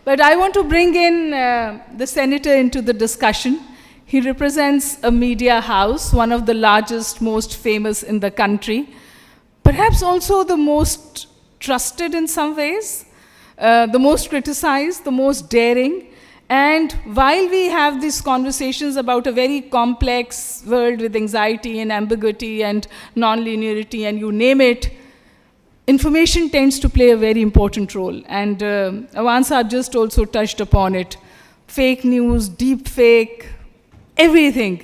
But I want to bring in the senator into the discussion. He represents a media house, one of the largest, most famous in the country, perhaps also the most trusted in some ways, the most criticized, the most daring. And while we have these conversations about a very complex world with anxiety and ambiguity and non-linearity and you name it, information tends to play a very important role. And Awan Saab just also touched upon it. Fake news, deep fake, everything.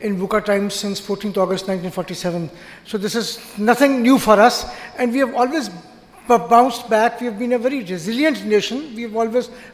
in VUCA times since 14th August 1947. So this is nothing new for us, and we have always bounced back. We have been a very resilient nation. We have always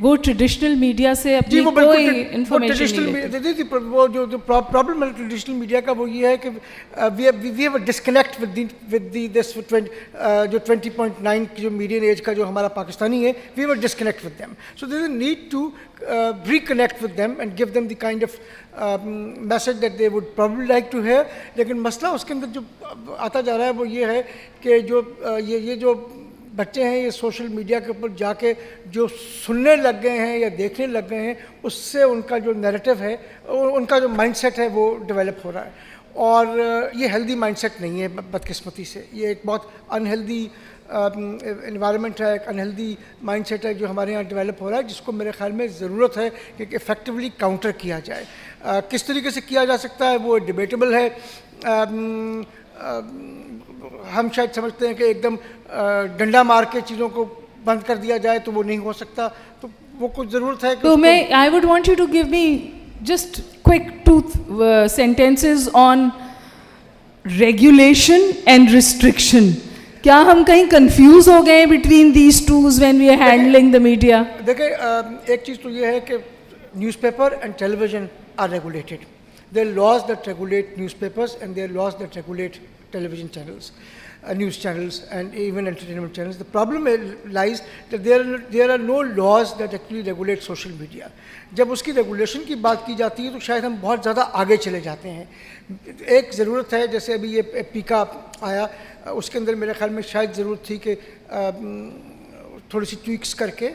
وہ traditional media سے جی اپنی وہ کوئی بالکل information نہیں لیتے. وہ جو پرابلم ہے ٹریڈیشنل میڈیا کا وہ یہ ہے کہ we have a disconnect with this جو 20.9 کی جو میڈین ایج کا جو ہمارا پاکستانی ہے, we have a disconnect with them. So there is a need to reconnect with them and give them the kind of message that they would probably like to hear. لیکن مسئلہ اس کے اندر جو آتا جا رہا ہے وہ یہ ہے کہ جو یہ جو بچے ہیں یہ سوشل میڈیا کے اوپر جا کے جو سننے لگ گئے ہیں یا دیکھنے لگ گئے ہیں, اس سے ان کا جو نیریٹو ہے, ان کا جو مائنڈ سیٹ ہے وہ ڈیولپ ہو رہا ہے. اور یہ ہیلدی مائنڈ سیٹ نہیں ہے بدقسمتی سے. یہ ایک بہت انہیلدی انوائرمنٹ ہے, ایک انہیلدی مائنڈ سیٹ ہے جو ہمارے یہاں ڈیولپ ہو رہا ہے, جس کو میرے خیال میں ضرورت ہے کہ افیکٹولی کاؤنٹر کیا جائے. کس طریقے سے کیا جا سکتا ہے وہ ڈیبیٹیبل ہے. ہم شاید سمجھتے ہیں کہ ایک دم ڈنڈا مار کے چیزوں کو بند کر دیا جائے تو وہ نہیں ہو سکتا, تو وہ کچھ ضرورت ہے کہ تو میں I would want you to give me just quick 2 sentences on regulation and restriction. کیا ہم کہیں کنفیوز ہو گئے between these twos when we are handling the media? دیکھیں ایک چیز تو یہ ہے کہ newspaper and television are regulated. there are laws that regulate newspapers and there are laws that regulate television channels, news channels and even entertainment channels. The problem lies that there are no laws that actually regulate social media. جب اس کی regulation کی بات کی جاتی ہے تو شاید ہم بہت زیادہ آگے چلے جاتے ہیں. ایک ضرورت ہے, جیسے ابھی یہ پیکا آیا, اس کے اندر میرے خیال میں شاید ضرورت تھی کہ تھوڑی سی ٹویکس کر کے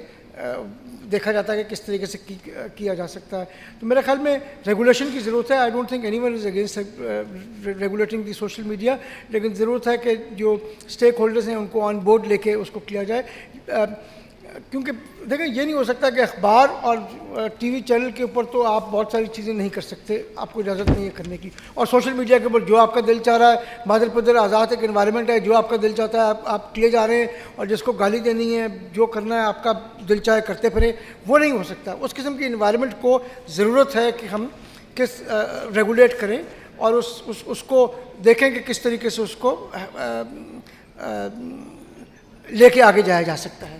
دیکھا جاتا ہے کہ کس طریقے سے کیا جا سکتا ہے. تو میرے خیال میں ریگولیشن کی ضرورت ہے. I don't think any one is against regulating the social media, لیکن ضرورت ہے کہ جو اسٹیک ہولڈرز ہیں ان کو آن بورڈ لے کے اس کو کیا جائے. کیونکہ دیکھیں یہ نہیں ہو سکتا کہ اخبار اور ٹی وی چینل کے اوپر تو آپ بہت ساری چیزیں نہیں کر سکتے, آپ کو اجازت نہیں ہے کرنے کی, اور سوشل میڈیا کے اوپر جو آپ کا دل چاہ رہا ہے, مادر پدر آزاد ایک انوائرمنٹ ہے, جو آپ کا دل چاہتا ہے آپ کیے جا رہے ہیں, اور جس کو گالی دینی ہے, جو کرنا ہے آپ کا دل چاہے کرتے پھریں, وہ نہیں ہو سکتا. اس قسم کی انوائرمنٹ کو ضرورت ہے کہ ہم کس ریگولیٹ کریں اور اس کو دیکھیں کہ کس طریقے سے اس کو لے کے آگے جایا جا سکتا ہے.